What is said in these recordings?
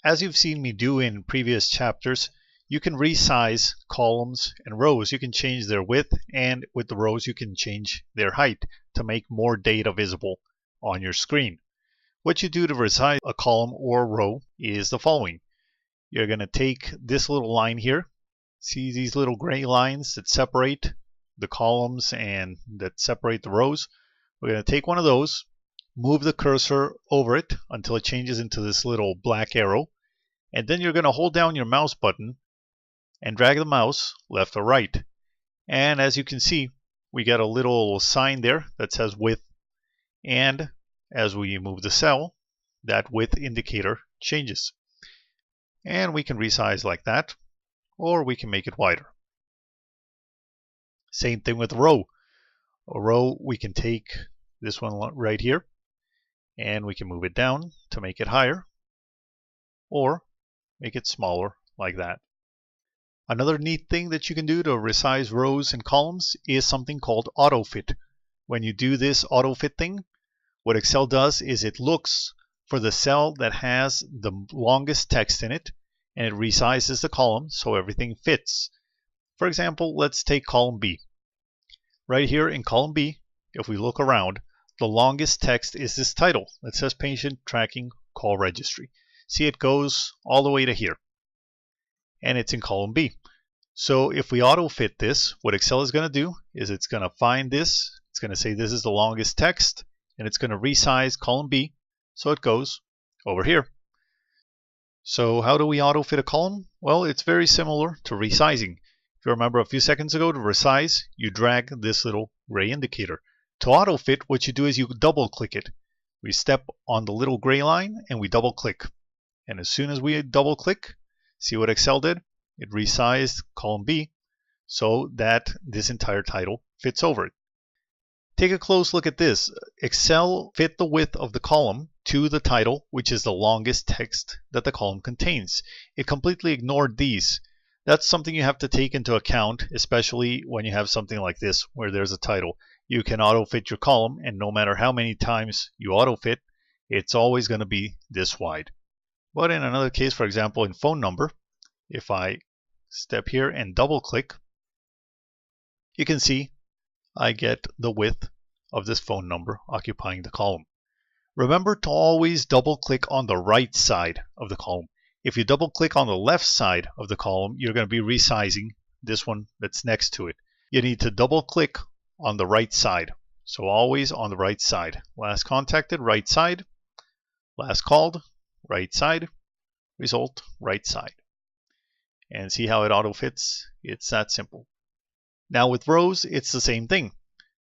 As you've seen me do in previous chapters, you can resize columns and rows. You can change their width, and with the rows you can change their height to make more data visible on your screen. What you do to resize a column or row is the following. You're going to take this little line here. See these little gray lines that separate the columns and that separate the rows? We're going to take one of those, move the cursor over it until it changes into this little black arrow, and then you're going to hold down your mouse button and drag the mouse left or right. And as you can see, we get a little sign there that says width, and as we move the cell, that width indicator changes. And we can resize like that, or we can make it wider. Same thing with a row. A row, we can take this one right here, and we can move it down to make it higher, or make it smaller like that. Another neat thing that you can do to resize rows and columns is something called Autofit. When you do this Autofit thing, what Excel does is it looks for the cell that has the longest text in it, and it resizes the column so everything fits. For example, let's take column B. Right here in column B, if we look around, the longest text is this title. It says Patient Tracking Call Registry. See, it goes all the way to here. And it's in column B. So if we auto-fit this, what Excel is going to do is it's going to find this. It's going to say this is the longest text, and it's going to resize column B so it goes over here. So how do we auto-fit a column? Well, it's very similar to resizing. If you remember a few seconds ago, to resize, you drag this little gray indicator. To auto-fit, what you do is you double-click it. We step on the little gray line and we double-click. And as soon as we double-click, see what Excel did? It resized column B so that this entire title fits over it. Take a close look at this. Excel fit the width of the column to the title, which is the longest text that the column contains. It completely ignored these. That's something you have to take into account, especially when you have something like this where there's a title. You can auto-fit your column, and no matter how many times you auto-fit, it's always going to be this wide. But in another case, for example, in phone number, if I step here and double-click, you can see I get the width of this phone number occupying the column. Remember to always double-click on the right side of the column. If you double-click on the left side of the column, you're going to be resizing this one that's next to it. You need to double-click on the right side. So always on the right side. Last contacted, right side. Last called, right side. Result, right side. And see how it auto-fits? It's that simple. Now with rows, it's the same thing.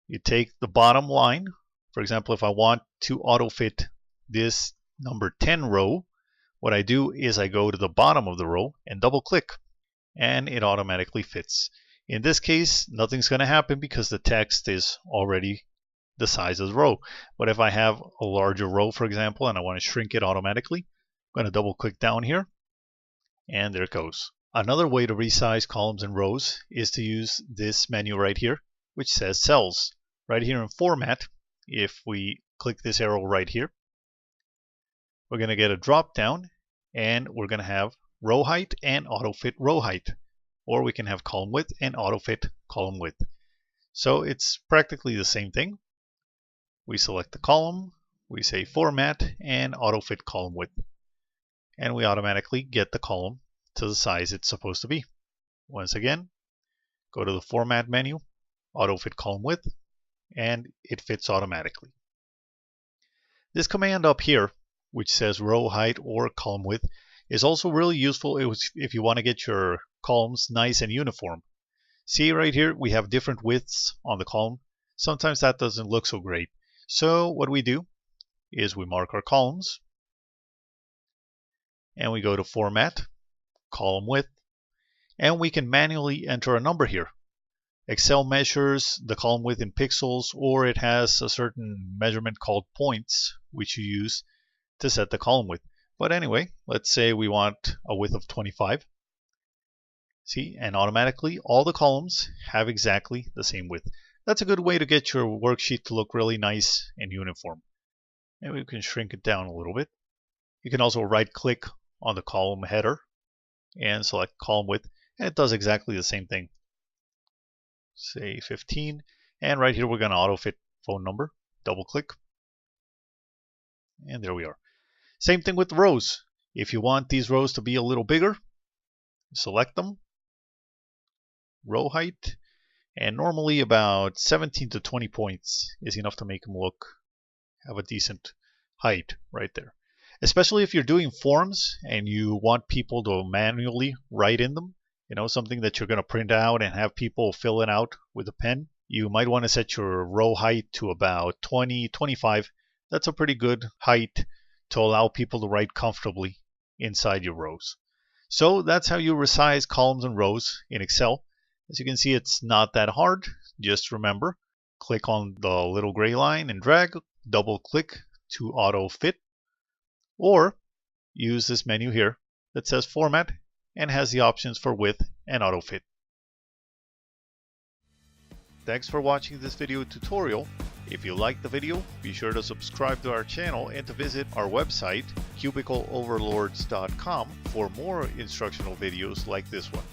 You take the bottom line. For example, if I want to auto-fit this number 10 row, what I do is I go to the bottom of the row and double-click, and it automatically fits. In this case, nothing's going to happen because the text is already the size of the row. But if I have a larger row, for example, and I want to shrink it automatically, I'm going to double-click down here, and there it goes. Another way to resize columns and rows is to use this menu right here, which says Cells. Right here in Format, if we click this arrow right here, we're going to get a drop down, and we're going to have row height and auto-fit row height. Or we can have column width and auto-fit column width. So it's practically the same thing. We select the column, we say Format, and auto-fit column width. And we automatically get the column to the size it's supposed to be. Once again, go to the Format menu, auto-fit column width, and it fits automatically. This command up here, which says row height or column width, is also really useful if you want to get your columns nice and uniform. See right here, we have different widths on the column. Sometimes that doesn't look so great. So what we do is we mark our columns, and we go to Format, Column Width, and we can manually enter a number here. Excel measures the column width in pixels, or it has a certain measurement called points, which you use to set the column width. But anyway, let's say we want a width of 25. See, and automatically all the columns have exactly the same width. That's a good way to get your worksheet to look really nice and uniform. Maybe we can shrink it down a little bit. You can also right-click on the column header and select column width, and it does exactly the same thing. Say 15, and right here we're going to auto-fit phone number. Double click, and there we are. Same thing with the rows. If you want these rows to be a little bigger, select them, row height, and normally about 17 to 20 points is enough to make them have a decent height right there. Especially if you're doing forms and you want people to manually write in them, something that you're going to print out and have people fill it out with a pen, you might want to set your row height to about 20, 25. That's a pretty good height to allow people to write comfortably inside your rows. So that's how you resize columns and rows in Excel. As you can see, it's not that hard. Just remember, click on the little gray line and drag, double click to auto fit, or use this menu here that says format and has the options for width and auto fit. Thanks for watching this video tutorial. If you liked the video, be sure to subscribe to our channel and to visit our website, cubicleoverlords.com, for more instructional videos like this one.